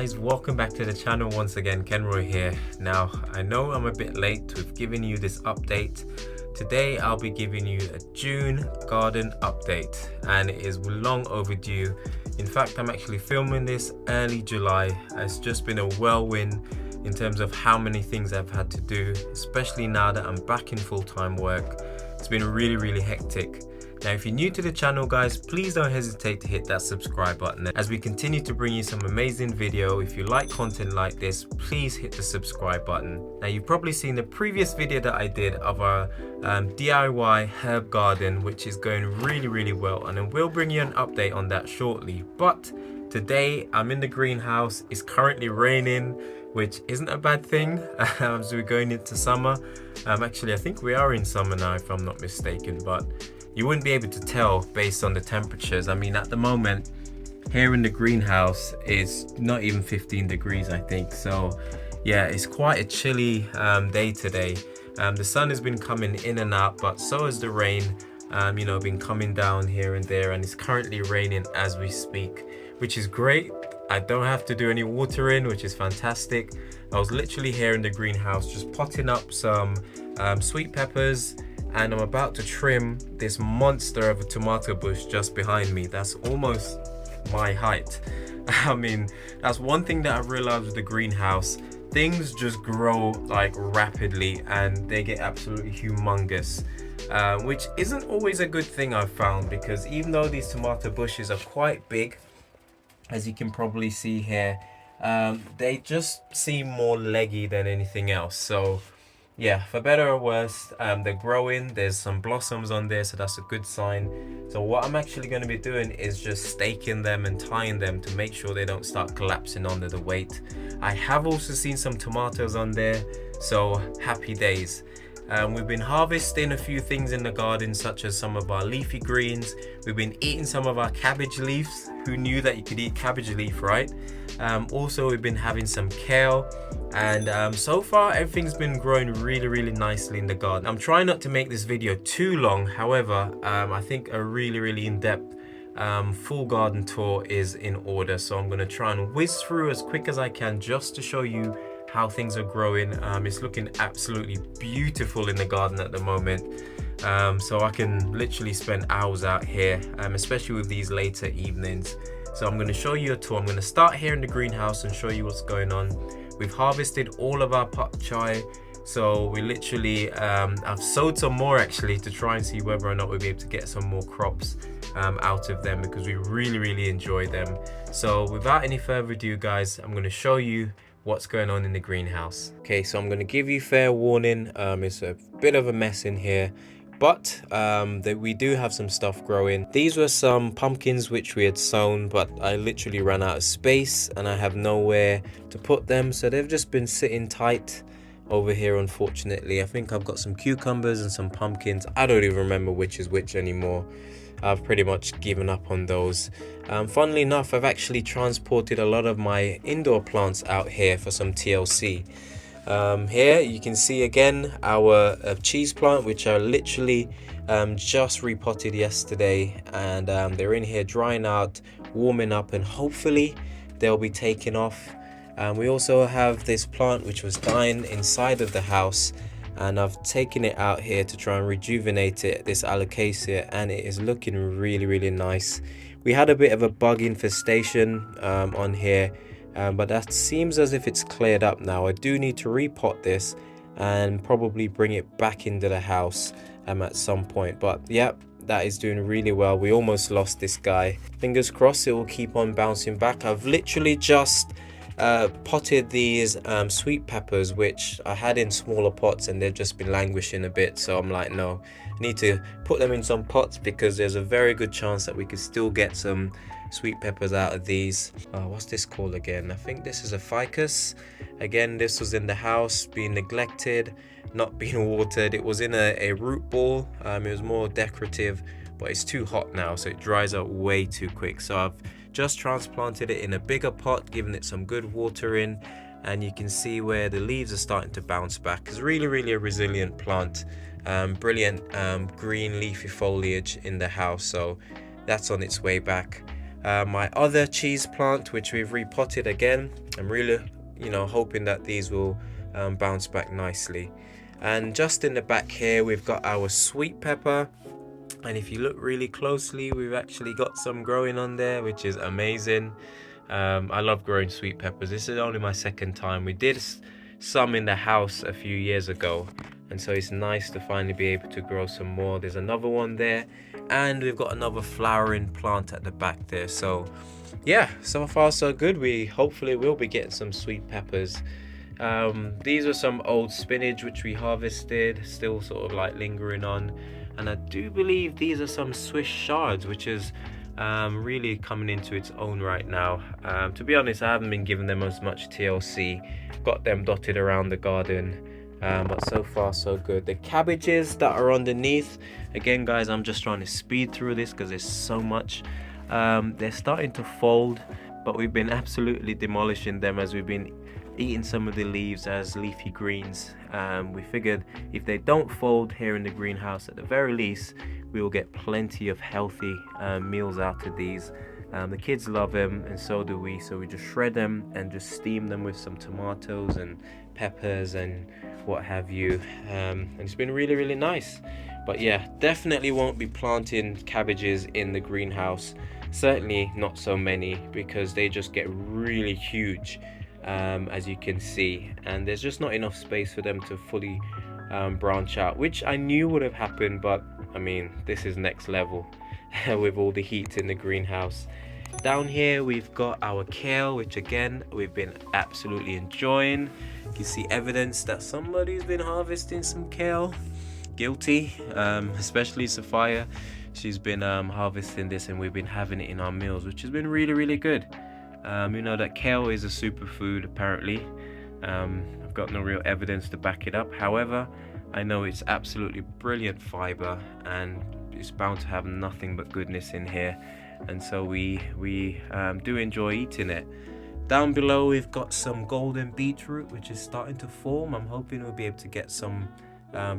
guys, welcome back to the channel once again. Kenroy here. Now I know I'm a bit late with giving you this update. Today I'll be giving you a June garden update and it is long overdue. In fact, I'm actually filming this early July. It's just been a whirlwind in terms of how many things I've had to do, especially now that I'm back in full-time work. It's been really hectic. Now, if you're new to the channel, guys, please don't hesitate to hit that subscribe button as we continue to bring you some amazing video. If you like content like this, please hit the subscribe button. Now, you've probably seen the previous video that I did of our DIY herb garden, which is going really well, and then we'll bring you an update on that shortly. But today, I'm in the greenhouse. It's currently raining, which isn't a bad thing as we're going into summer. Actually, I think we are in summer now, if I'm not mistaken, but you wouldn't be able to tell based on the temperatures. I mean, at the moment here in the greenhouse it's not even 15 degrees, I think. So yeah, it's quite a chilly day today. The sun has been coming in and out, but so has the rain, you know, been coming down here and there, and it's currently raining as we speak, which is great. I don't have to do any watering, which is fantastic. I was literally here in the greenhouse just potting up some sweet peppers, and I'm about to trim this monster of a tomato bush just behind me. That's almost my height. I mean, that's one thing that I've realized with the greenhouse. Things just grow like rapidly and they get absolutely humongous, which isn't always a good thing, I've found, because even though these tomato bushes are quite big, as you can probably see here, they just seem more leggy than anything else. So yeah, for better or worse, they're growing. There's some blossoms on there, so that's a good sign. So what I'm actually going to be doing is just staking them and tying them to make sure they don't start collapsing under the weight. I have also seen some tomatoes on there, so happy days. We've been harvesting a few things in the garden, such as some of our leafy greens. We've been eating some of our cabbage leaves. Who knew that you could eat cabbage leaf, right? Also, we've been having some kale, and so far everything's been growing really nicely in the garden. I'm trying not to make this video too long. However, I think a really in-depth full garden tour is in order, so I'm going to try and whiz through as quick as I can just to show you how things are growing. It's looking absolutely beautiful in the garden at the moment, so I can literally spend hours out here, especially with these later evenings. So I'm going to show you a tour. I'm going to start here in the greenhouse and show you what's going on. We've harvested all of our pot chai, so we literally I've sowed some more actually to try and see whether or not we'll be able to get some more crops out of them, because we really enjoy them. So without any further ado, guys, I'm going to show you what's going on in the greenhouse. Okay, so I'm going to give you fair warning. It's a bit of a mess in here, but we do have some stuff growing. These were some pumpkins which we had sown, but I literally ran out of space and I have nowhere to put them, so they've just been sitting tight over here, unfortunately. I think I've got some cucumbers and some pumpkins. I don't even remember which is which anymore. I've pretty much given up on those. Funnily enough, I've actually transported a lot of my indoor plants out here for some TLC. Here you can see again our cheese plant, which are literally just repotted yesterday, and they're in here drying out, warming up, and hopefully they'll be taken off. We also have this plant which was dying inside of the house, and I've taken it out here to try and rejuvenate it, this alocasia, and it is looking really nice. We had a bit of a bug infestation on here, but that seems as if it's cleared up now. I do need to repot this and probably bring it back into the house at some point, but yeah, that is doing really well. We almost lost this guy. Fingers crossed it will keep on bouncing back. I've literally just potted these sweet peppers, which I had in smaller pots, and they've just been languishing a bit. So I'm like, no, I need to put them in some pots, because there's a very good chance that we could still get some sweet peppers out of these. What's this called again? I think this is a ficus. Again, this was in the house, being neglected, not being watered. It was in a root ball. It was more decorative, but it's too hot now, so it dries out way too quick. So I've just transplanted it in a bigger pot, giving it some good watering, and you can see where the leaves are starting to bounce back. It's really a resilient plant. Brilliant green leafy foliage in the house, so that's on its way back. my other cheese plant, which we've repotted again. I'm really, hoping that these will bounce back nicely. And just in the back here, we've got our sweet pepper. And if you look really closely, we've actually got some growing on there, which is amazing. I love growing sweet peppers. This is only my second time. We did some in the house a few years ago, and so it's nice to finally be able to grow some more. There's another one there, and we've got another flowering plant at the back there. So yeah, so far so good. We hopefully will be getting some sweet peppers. These are some old spinach which we harvested, still sort of like lingering on, and I do believe these are some Swiss chards, which is really coming into its own right now. To be honest, I haven't been giving them as much TLC. Got them dotted around the garden, but so far so good. The cabbages that are underneath, again guys, I'm just trying to speed through this because there's so much. They're starting to fold, but we've been absolutely demolishing them as we've been eating some of the leaves as leafy greens. We figured if they don't fold here in the greenhouse, at the very least we will get plenty of healthy meals out of these. The kids love them, and so do we, so we just shred them and just steam them with some tomatoes and peppers and what have you, and it's been really, really nice. But yeah, definitely won't be planting cabbages in the greenhouse, certainly not so many, because they just get really huge, as you can see, and there's just not enough space for them to fully branch out, which I knew would have happened, but I mean, this is next level with all the heat in the greenhouse. Down here we've got our kale, which again we've been absolutely enjoying. You can see evidence that somebody's been harvesting some kale. Guilty, especially Sophia. She's been harvesting this, and we've been having it in our meals, which has been really, really good. You know that kale is a superfood apparently. I've got no real evidence to back it up. However, I know it's absolutely brilliant fiber, and it's bound to have nothing but goodness in here, and so we do enjoy eating it. Down below we've got some golden beetroot, which is starting to form. I'm hoping we'll be able to get some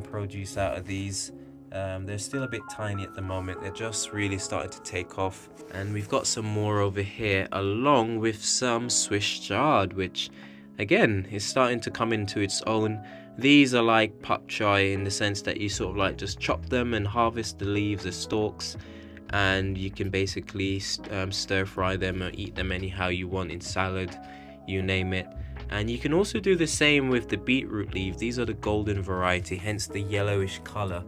produce out of these. They're still a bit tiny at the moment. They're just really starting to take off. And we've got some more over here, along with some Swiss chard, which again is starting to come into its own. These are like pak choi in the sense that you sort of like just chop them and harvest the leaves, the stalks, and you can basically stir fry them or eat them anyhow you want, in salad, you name it. And you can also do the same with the beetroot leaves. These are the golden variety, hence the yellowish color.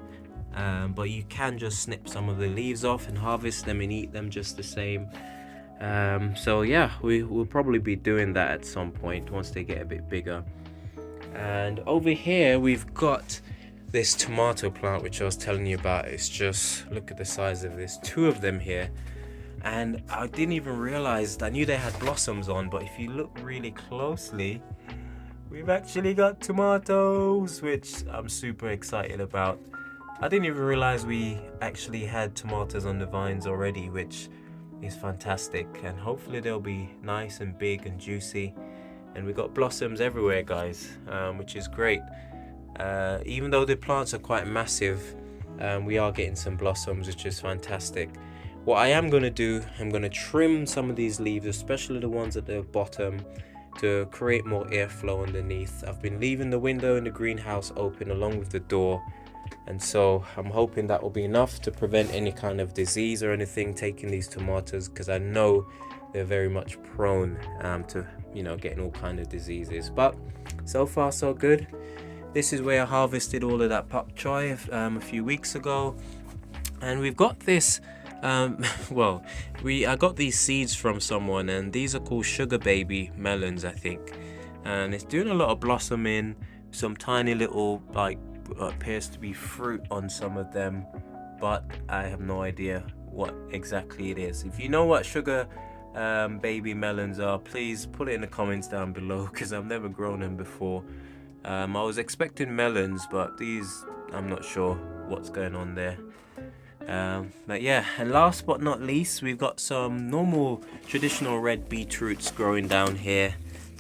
But you can just snip some of the leaves off and harvest them and eat them just the same. So yeah, we will probably be doing that at some point once they get a bit bigger. And over here we've got this tomato plant which I was telling you about. It's just, look at the size of this, 2 of them here, and I didn't even realize, I knew they had blossoms on, but if you look really closely, we've actually got tomatoes, which I'm super excited about. I didn't even realize we actually had tomatoes on the vines already, which is fantastic, and hopefully they'll be nice and big and juicy. And we got blossoms everywhere, guys, which is great. Even though the plants are quite massive, we are getting some blossoms, which is fantastic. What I am going to do, I'm going to trim some of these leaves, especially the ones at the bottom, to create more airflow underneath. I've been leaving the window in the greenhouse open along with the door, and so I'm hoping that will be enough to prevent any kind of disease or anything taking these tomatoes, because I know they're very much prone to getting all kind of diseases. But so far so good. This is where I harvested all of that pak choi a few weeks ago, and we've got this I got these seeds from someone, and these are called sugar baby melons, I think, and it's doing a lot of blossoming, some tiny little appears to be fruit on some of them, but I have no idea what exactly it is. If you know what sugar baby melons are, please put it in the comments down below, because I've never grown them before. I was expecting melons, but these, I'm not sure what's going on there. But yeah, and last but not least, we've got some normal traditional red beetroots growing down here.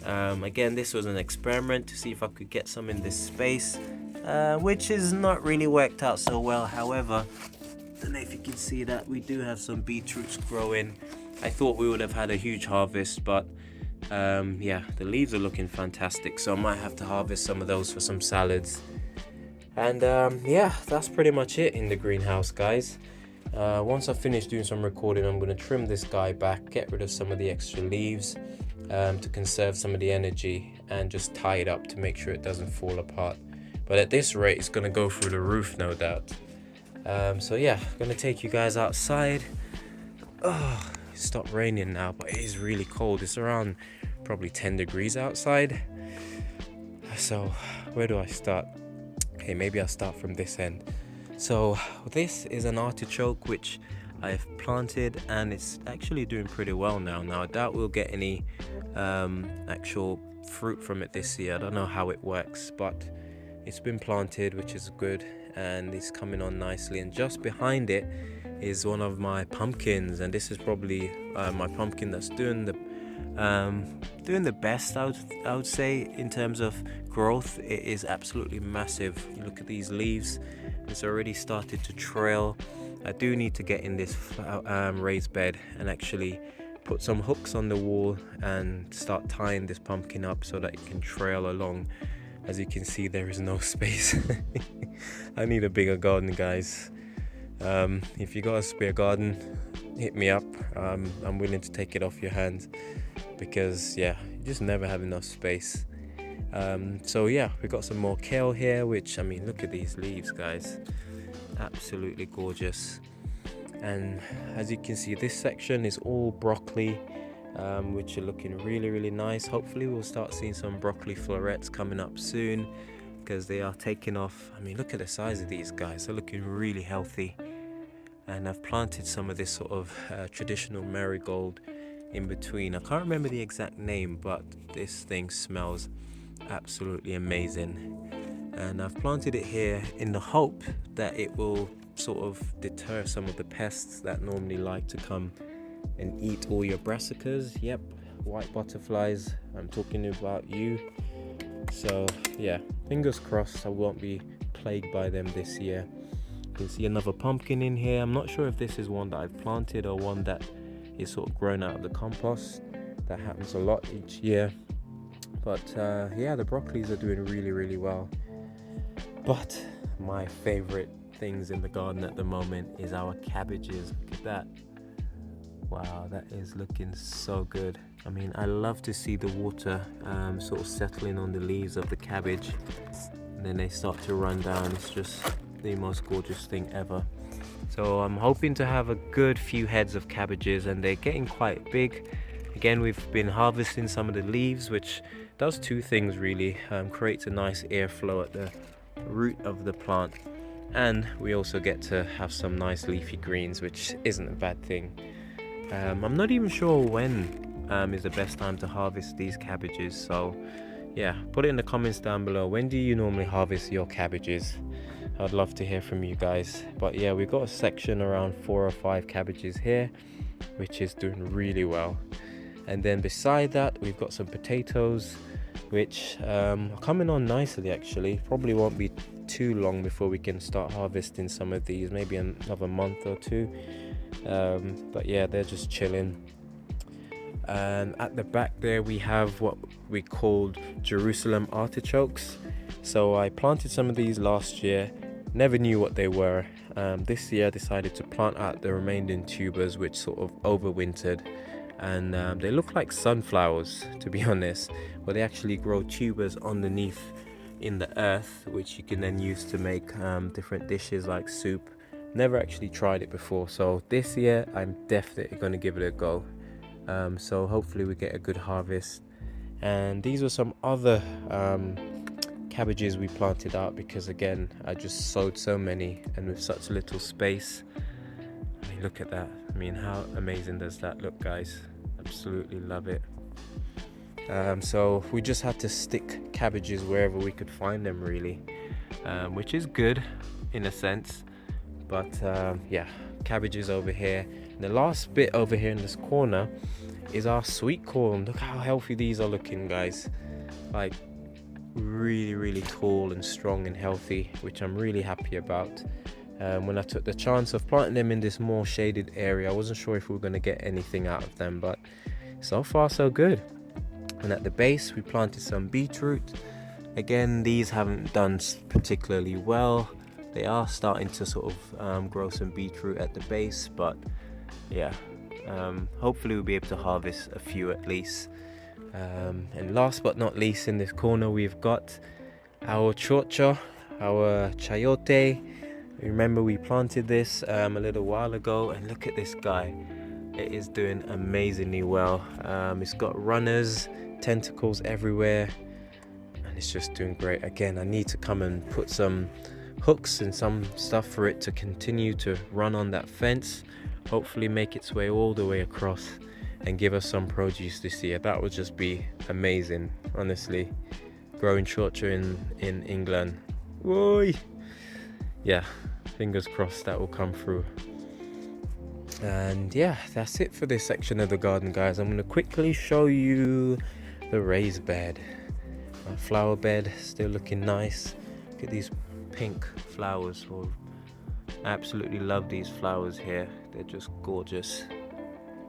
Again, this was an experiment to see if I could get some in this space, which has not really worked out so well. However, I don't know if you can see that we do have some beetroots growing. I thought we would have had a huge harvest, but yeah, the leaves are looking fantastic, so I might have to harvest some of those for some salads. And yeah, that's pretty much it in the greenhouse, guys. Once I finish doing some recording, I'm going to trim this guy back, get rid of some of the extra leaves to conserve some of the energy, and just tie it up to make sure it doesn't fall apart. But at this rate, it's going to go through the roof, no doubt. So yeah, I'm going to take you guys outside. Oh, it stopped raining now, but it is really cold. It's around probably 10 degrees outside. So where do I start? Okay, maybe I'll start from this end. So this is an artichoke which I've planted, and it's actually doing pretty well now. Now I doubt we'll get any actual fruit from it this year. I don't know how it works, but it's been planted, which is good, and it's coming on nicely. And just behind it is one of my pumpkins, and this is probably my pumpkin that's doing the best, I would say, in terms of growth. It is absolutely massive. You look at these leaves, it's already started to trail. I do need to get in this raised bed and actually put some hooks on the wall and start tying this pumpkin up so that it can trail along. As you can see, there is no space. I need a bigger garden, guys. If you got a spare garden, hit me up. I'm willing to take it off your hands, because yeah, you just never have enough space. So yeah, we got some more kale here, which, I mean, look at these leaves, guys, absolutely gorgeous. And as you can see, this section is all broccoli, which are looking really nice. Hopefully we'll start seeing some broccoli florets coming up soon, because they are taking off. I mean, look at the size of these guys, they're looking really healthy. And I've planted some of this sort of traditional marigold in between. I can't remember the exact name, but this thing smells absolutely amazing. And I've planted it here in the hope that it will sort of deter some of the pests that normally like to come and eat all your brassicas. Yep, white butterflies, I'm talking about you. So yeah, fingers crossed I won't be plagued by them this year. You can see another pumpkin in here. I'm not sure if this is one that I've planted or one that is sort of grown out of the compost. That happens a lot each year. But yeah, the broccolis are doing really well. But my favorite things in the garden at the moment is our cabbages. Look at that. Wow, that is looking so good. I mean, I love to see the water sort of settling on the leaves of the cabbage, and then they start to run down. It's just the most gorgeous thing ever. So I'm hoping to have a good few heads of cabbages, and they're getting quite big. Again, we've been harvesting some of the leaves, which does two things really. Creates a nice airflow at the root of the plant, and we also get to have some nice leafy greens, which isn't a bad thing. I'm not even sure when is the best time to harvest these cabbages, so yeah, put it in the comments down below. When do you normally harvest your cabbages? I'd love to hear from you guys. But yeah, we've got a section around 4 or 5 cabbages here, which is doing really well. And then beside that, we've got some potatoes, which are coming on nicely actually. Probably won't be too long before we can start harvesting some of these, maybe another month or two. But yeah, they're just chilling. And at the back there we have what we called Jerusalem artichokes. So I planted some of these last year, never knew what they were. This year I decided to plant out the remaining tubers, which sort of overwintered, and they look like sunflowers, to be honest, but they actually grow tubers underneath in the earth, which you can then use to make different dishes like soup. Never actually tried it before, so this year I'm definitely going to give it a go. So hopefully we get a good harvest. And these were some other cabbages we planted out, because again, I just sowed so many and with such little space. I mean, look at that. I mean, how amazing does that look, guys? Absolutely love it. So we just had to stick cabbages wherever we could find them really, which is good in a sense. But yeah, cabbages over here. And the last bit over here in this corner is our sweet corn. Look how healthy these are looking, guys. Like really tall and strong and healthy, which I'm really happy about. when I took the chance of planting them in this more shaded area. I wasn't sure if we were going to get anything out of them, but so far so good. And at the base we planted some beetroot. Again, these haven't done particularly well. They are starting to sort of grow some beetroot at the base, but yeah, hopefully we'll be able to harvest a few at least. And last but not least, in this corner we've got our chocha, our chayote. Remember we planted this a little while ago, and look at this guy. It is doing amazingly well. It's got runners, tentacles everywhere, and it's just doing great. Again, I need to come and put some hooks and some stuff for it to continue to run on that fence, hopefully make its way all the way across and give us some produce this year. That would just be amazing, honestly. Growing chocha in England, whoa, yeah, fingers crossed that will come through. And yeah, that's it for this section of the garden, guys. I'm going to quickly show you the raised bed. My flower bed still looking nice. Look at these pink flowers. I absolutely love these flowers here. They're just gorgeous.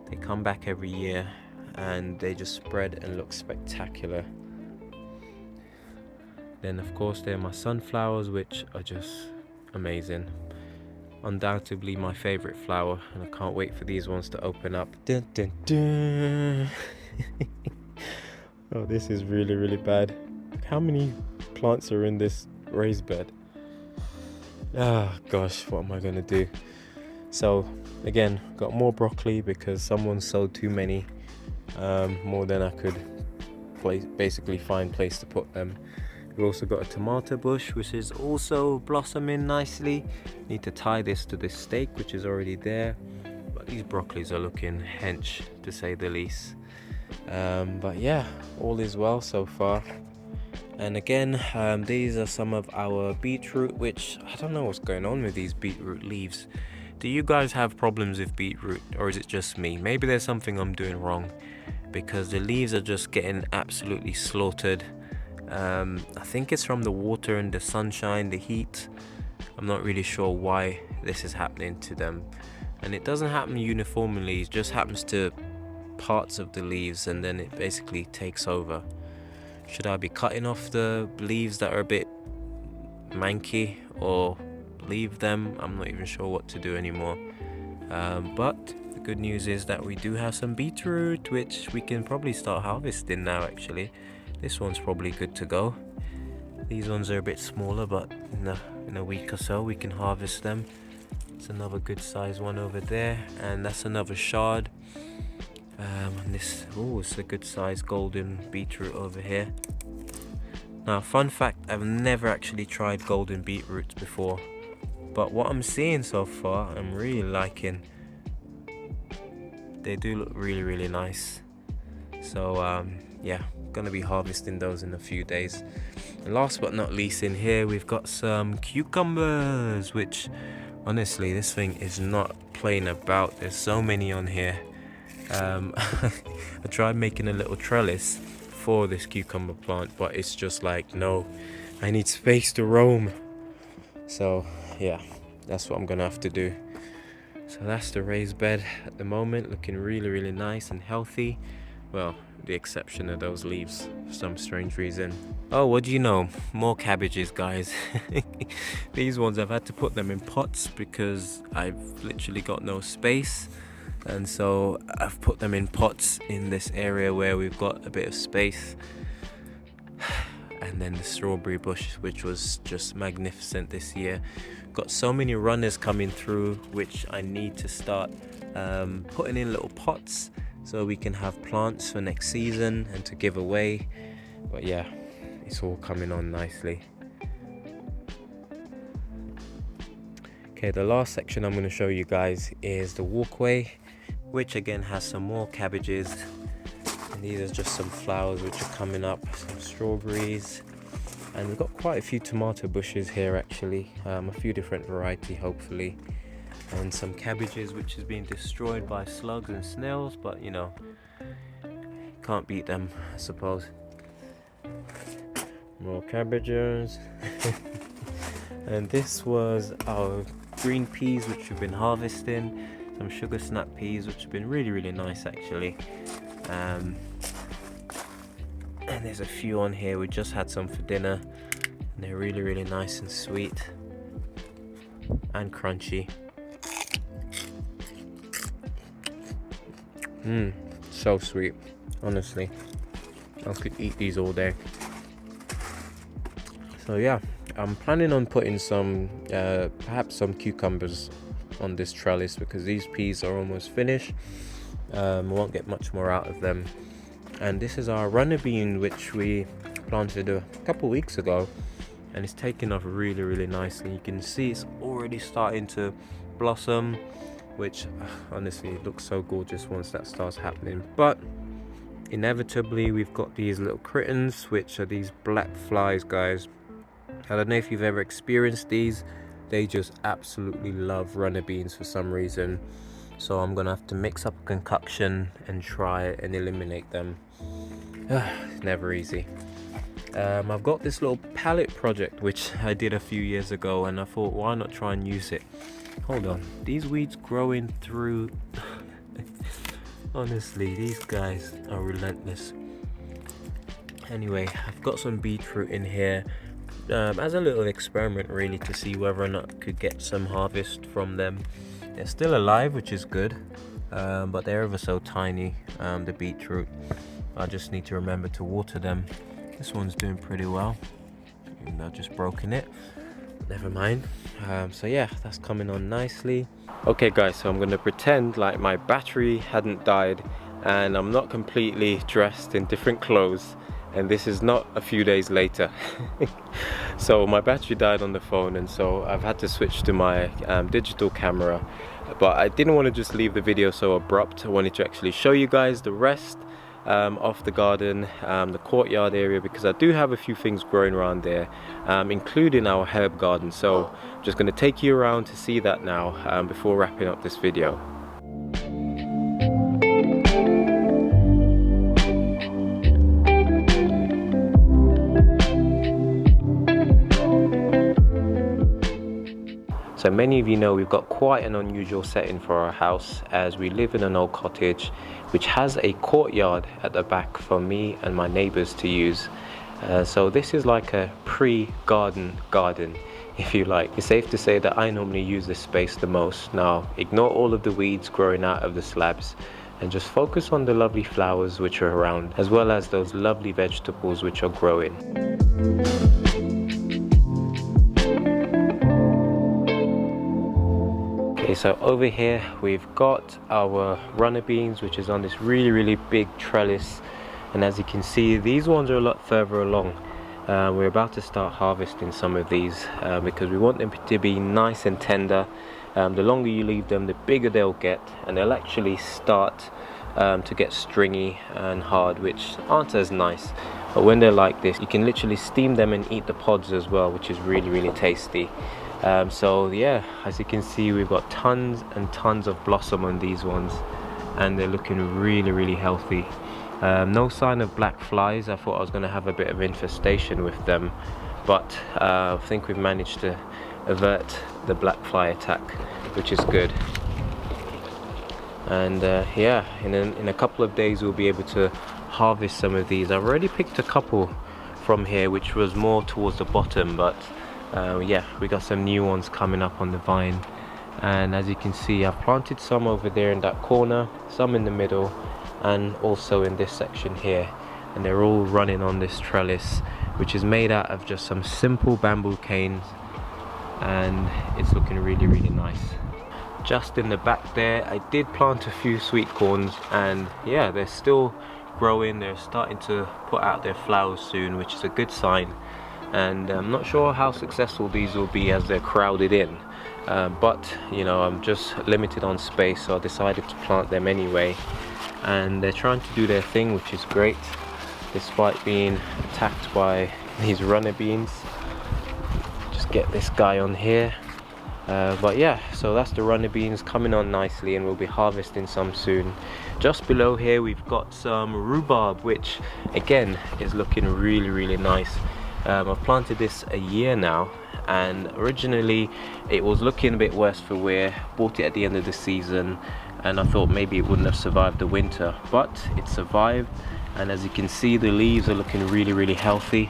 They come back every year and they just spread and look spectacular. Then of course there are my sunflowers, which are just amazing. Undoubtedly my favorite flower, and I can't wait for these ones to open up. Dun, dun, dun. Oh, this is really bad. Look how many plants are in this raised bed. Ah, gosh, what am I gonna do? So again, got more broccoli because someone sowed too many, more than I could basically find place to put them. We've also got a tomato bush which is also blossoming nicely. Need to tie this to this stake which is already there, but these broccolis are looking hench to say the least. But yeah, all is well so far. And again, these are some of our beetroot, which I don't know what's going on with these beetroot leaves. Do you guys have problems with beetroot, or is it just me? Maybe there's something I'm doing wrong, because the leaves are just getting absolutely slaughtered. I think it's from the water and the sunshine, the heat. I'm not really sure why this is happening to them, and it doesn't happen uniformly. It just happens to parts of the leaves, and then it basically takes over. Should I be cutting off the leaves that are a bit manky, or leave them? I'm not even sure what to do anymore. But the good news is that we do have some beetroot, which we can probably start harvesting now. Actually, this one's probably good to go. These ones are a bit smaller, but in a week or so we can harvest them. It's another good size one over there, and that's another shard. And this, it's a good size golden beetroot over here. Now, fun fact, I've never actually tried golden beetroots before, but what I'm seeing so far, I'm really liking. They do look really nice. So yeah, gonna be harvesting those in a few days. And last but not least, in here we've got some cucumbers, which honestly this thing is not playing about. There's so many on here. I tried making a little trellis for this cucumber plant, but it's just like, no, I need space to roam. So yeah, that's what I'm gonna have to do. So that's the raised bed at the moment, looking really nice and healthy. Well, the exception of those leaves for some strange reason. Oh, what do you know? More cabbages, guys. These ones, I've had to put them in pots because I've literally got no space. And so I've put them in pots in this area where we've got a bit of space. And then the strawberry bush, which was just magnificent this year. Got so many runners coming through, which I need to start putting in little pots so we can have plants for next season and to give away. But yeah, it's all coming on nicely. Okay, the last section I'm going to show you guys is the walkway, which again has some more cabbages, and these are just some flowers which are coming up, some strawberries, and we've got quite a few tomato bushes here actually, a few different variety hopefully, and some cabbages which has been destroyed by slugs and snails, but you know, can't beat them I suppose. More cabbages. And this was our green peas which we've been harvesting, some sugar snap peas which have been really nice actually. And there's a few on here. We just had some for dinner and they're really nice and sweet and crunchy. So sweet, honestly. I could eat these all day. So yeah, I'm planning on putting some perhaps some cucumbers on this trellis because these peas are almost finished. Won't get much more out of them. And this is our runner bean which we planted a couple weeks ago, and it's taken off really nicely. You can see it's already starting to blossom, which honestly looks so gorgeous once that starts happening. But inevitably we've got these little critters which are these black flies, guys. I don't know if you've ever experienced these. They just absolutely love runner beans for some reason. So I'm gonna have to mix up a concoction and try and eliminate them. It's never easy. I've got this little palette project which I did a few years ago, and I thought, why not try and use it? Hold on, these weeds growing through honestly, these guys are relentless. Anyway, I've got some beetroot in here as a little experiment really, to see whether or not I could get some harvest from them. They're still alive, which is good, but they're ever so tiny, the beetroot. I just need to remember to water them. This one's doing pretty well, even though I've just broken it. Never mind. So yeah, that's coming on nicely. Okay guys, so I'm gonna pretend like my battery hadn't died and I'm not completely dressed in different clothes, and this is not a few days later. So my battery died on the phone, and so I've had to switch to my digital camera. But I didn't want to just leave the video so abrupt. I wanted to actually show you guys the rest of the garden, the courtyard area, because I do have a few things growing around there, including our herb garden. So I'm just going to take you around to see that now before wrapping up this video. So many of you know we've got quite an unusual setting for our house, as we live in an old cottage which has a courtyard at the back for me and my neighbors to use. So this is like a pre-garden garden, if you like. It's safe to say that I normally use this space the most. Now ignore all of the weeds growing out of the slabs and just focus on the lovely flowers which are around, as well as those lovely vegetables which are growing. Okay, so over here we've got our runner beans, which is on this really big trellis, and as you can see, these ones are a lot further along. We're about to start harvesting some of these because we want them to be nice and tender. The longer you leave them, the bigger they'll get, and they'll actually start to get stringy and hard, which aren't as nice. But when they're like this, you can literally steam them and eat the pods as well, which is really tasty. So yeah, as you can see, we've got tons and tons of blossom on these ones, and they're looking really healthy. No sign of black flies. I thought I was going to have a bit of infestation with them, but I think we've managed to avert the black fly attack, which is good. And yeah, in a couple of days we'll be able to harvest some of these. I've already picked a couple from here, which was more towards the bottom, but yeah, we got some new ones coming up on the vine. And as you can see, I've planted some over there in that corner, some in the middle, and also in this section here, and they're all running on this trellis, which is made out of just some simple bamboo canes, and it's looking really nice. Just in the back there, I did plant a few sweet corns, and yeah, they're still growing. They're starting to put out their flowers soon, which is a good sign. And I'm not sure how successful these will be as they're crowded in, but you know, I'm just limited on space, so I decided to plant them anyway. And they're trying to do their thing, which is great, despite being attacked by these runner beans. Just get this guy on here. But yeah, so that's the runner beans coming on nicely, and we'll be harvesting some soon. Just below here we've got some rhubarb, which again is looking really nice. I've planted this a year now, and originally it was looking a bit worse for wear. Bought it at the end of the season and I thought maybe it wouldn't have survived the winter, but it survived, and as you can see the leaves are looking really healthy.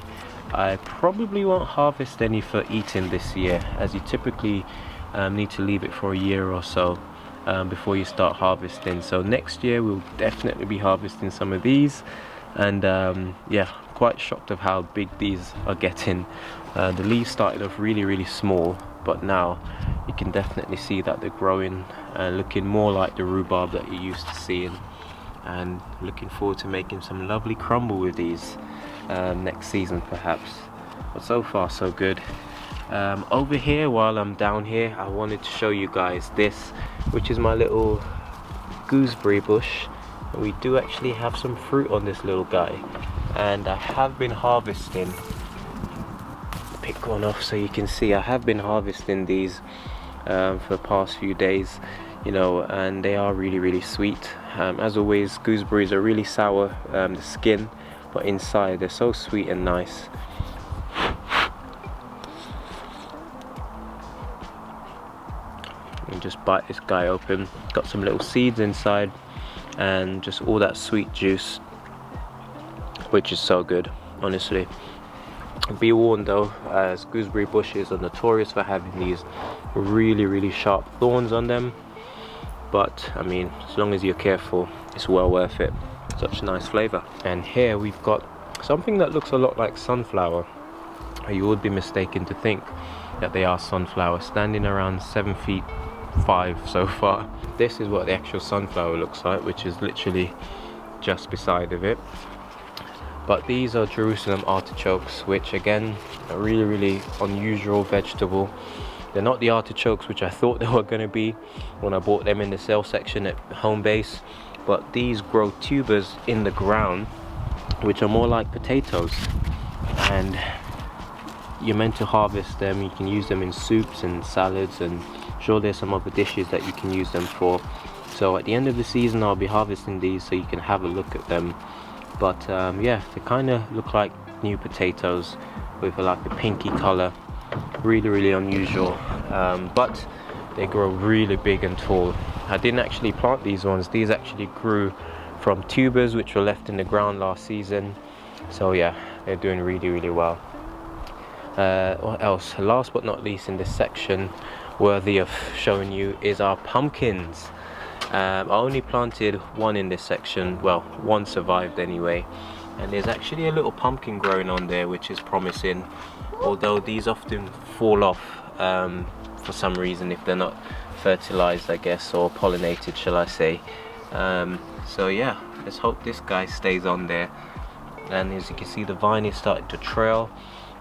I probably won't harvest any for eating this year, as you typically need to leave it for a year or so before you start harvesting. So next year we'll definitely be harvesting some of these, and yeah, quite shocked of how big these are getting. The leaves started off really small, but now you can definitely see that they're growing and looking more like the rhubarb that you're used to seeing, and looking forward to making some lovely crumble with these next season perhaps. But so far so good. Over here, while I'm down here, I wanted to show you guys this, which is my little gooseberry bush. We do actually have some fruit on this little guy, and I have been harvesting. Pick one off so you can see. I have been harvesting these for the past few days, you know, and they are really sweet. As always, gooseberries are really sour, the skin, but inside they're so sweet and nice. And just bite this guy open. Got some little seeds inside and just all that sweet juice, which is so good, honestly. Be warned though, as gooseberry bushes are notorious for having these really sharp thorns on them, but I mean, as long as you're careful, it's well worth it. Such a nice flavor. And here we've got something that looks a lot like sunflower. You would be mistaken to think that they are sunflower, standing around 7'5" so far. This is what the actual sunflower looks like, which is literally just beside of it. But these are Jerusalem artichokes, which again, a really unusual vegetable. They're not the artichokes which I thought they were going to be when I bought them in the sale section at home base, but these grow tubers in the ground which are more like potatoes, and you're meant to harvest them. You can use them in soups and salads, and sure there's some other dishes that you can use them for. So at the end of the season I'll be harvesting these so you can have a look at them. But yeah, they kind of look like new potatoes with like a pinky color. Really unusual, but they grow really big and tall. I didn't actually plant these ones. These actually grew from tubers which were left in the ground last season. So yeah, they're doing really well. What else? Last but not least in this section, worthy of showing you, is our pumpkins. I only planted one in this section. Well, one survived anyway, and there's actually a little pumpkin growing on there, which is promising, although these often fall off for some reason if they're not fertilized, I guess, or pollinated, shall I say. So yeah, let's hope this guy stays on there. And as you can see, the vine is starting to trail.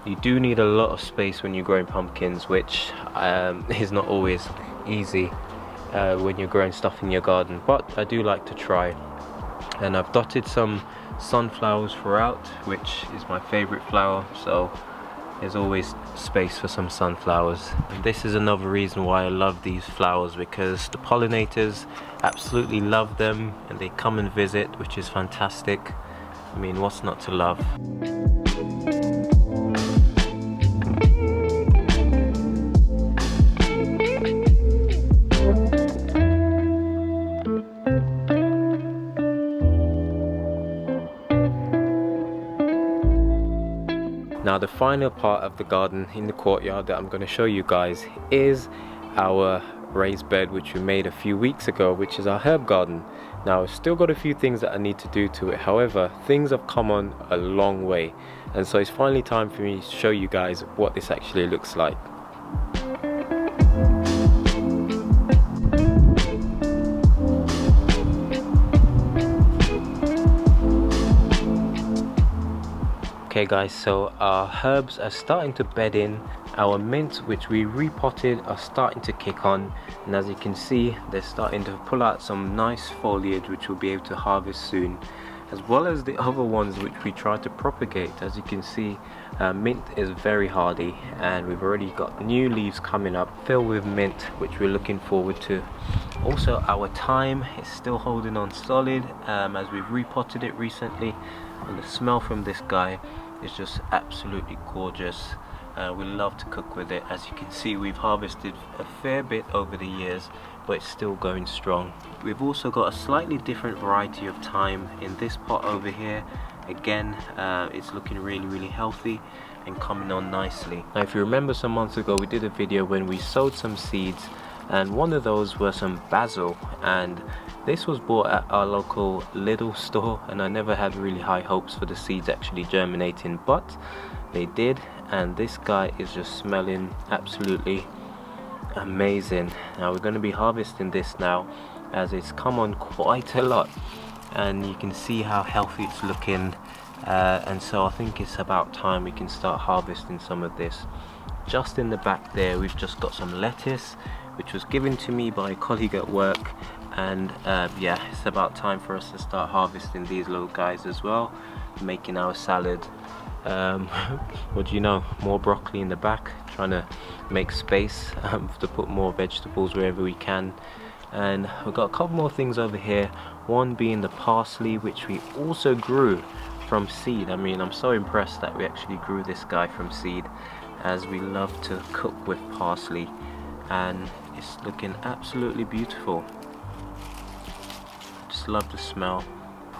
You do need a lot of space when you're growing pumpkins, which is not always easy when you're growing stuff in your garden, but I do like to try. And I've dotted some sunflowers throughout, which is my favorite flower, so there's always space for some sunflowers. And this is another reason why I love these flowers, because the pollinators absolutely love them and they come and visit, which is fantastic. I mean, what's not to love? Now the final part of the garden in the courtyard that I'm going to show you guys is our raised bed, which we made a few weeks ago, which is our herb garden. Now I've still got a few things that I need to do to it, however things have come on a long way, and so it's finally time for me to show you guys what this actually looks like. Okay guys, so our herbs are starting to bed in. Our mint, which we repotted, are starting to kick on, and as you can see, they're starting to pull out some nice foliage which we'll be able to harvest soon, as well as the other ones which we try to propagate. As you can see, mint is very hardy, and we've already got new leaves coming up filled with mint, which we're looking forward to. Also, our thyme is still holding on solid, as we've repotted it recently, and the smell from this guy is just absolutely gorgeous. We love to cook with it. As you can see, we've harvested a fair bit over the years, but it's still going strong. We've also got a slightly different variety of thyme in this pot over here. Again, it's looking really healthy and coming on nicely. Now, if you remember, some months ago we did a video when we sowed some seeds, and one of those were some basil, and this was bought at our local Lidl store, and I never had really high hopes for the seeds actually germinating, but they did, and this guy is just smelling absolutely amazing. Now we're going to be harvesting this now, as it's come on quite a lot, and you can see how healthy it's looking, and so I think it's about time we can start harvesting some of this. Just in the back there we've just got some lettuce, which was given to me by a colleague at work, and yeah, it's about time for us to start harvesting these little guys as well, making our salad. What do you know, more broccoli in the back, trying to make space to put more vegetables wherever we can. And we've got a couple more things over here, one being the parsley, which we also grew from seed. I mean, I'm so impressed that we actually grew this guy from seed, as we love to cook with parsley, and it's looking absolutely beautiful. Just love the smell.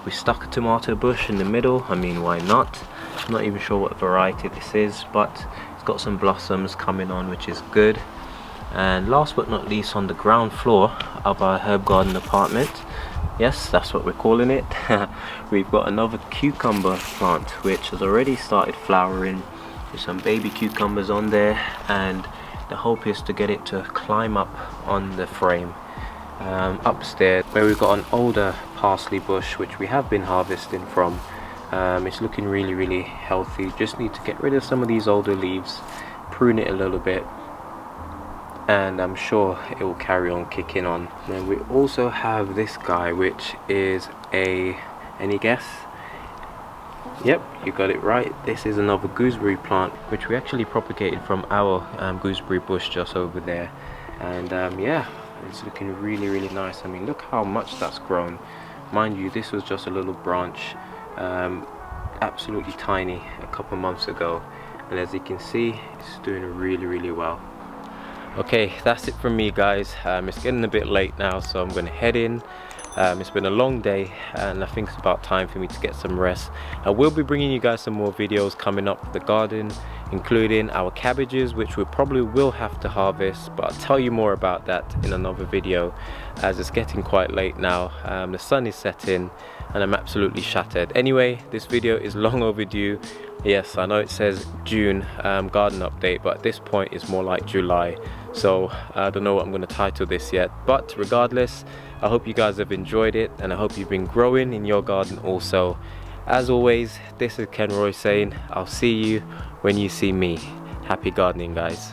We stuck a tomato bush in the middle. I mean, why not? I'm not even sure what variety this is, but it's got some blossoms coming on, which is good. And last but not least, on the ground floor of our herb garden apartment, yes, that's what we're calling it, we've got another cucumber plant which has already started flowering. There's some baby cucumbers on there, and the hope is to get it to climb up on the frame upstairs, where we've got an older parsley bush which we have been harvesting from. It's looking really healthy. Just need to get rid of some of these older leaves, prune it a little bit, and I'm sure it will carry on kicking on. Then we also have this guy, which is any guess? Yep, you got it right. This is another gooseberry plant which we actually propagated from our gooseberry bush just over there, and yeah, it's looking really nice. I mean, look how much that's grown. Mind you, this was just a little branch, absolutely tiny, a couple months ago, and as you can see, it's doing really well. Okay, that's it from me, guys. It's getting a bit late now, so I'm going to head in. It's been a long day, and I think it's about time for me to get some rest. I will be bringing you guys some more videos coming up for the garden, including our cabbages, which we probably will have to harvest, but I'll tell you more about that in another video, as it's getting quite late now. The sun is setting and I'm absolutely shattered. Anyway, this video is long overdue. Yes, I know it says June garden update, but at this point it's more like July, so I don't know what I'm going to title this yet. But regardless, I hope you guys have enjoyed it, and I hope you've been growing in your garden also. As always, this is Ken Roy saying, I'll see you when you see me. Happy gardening, guys.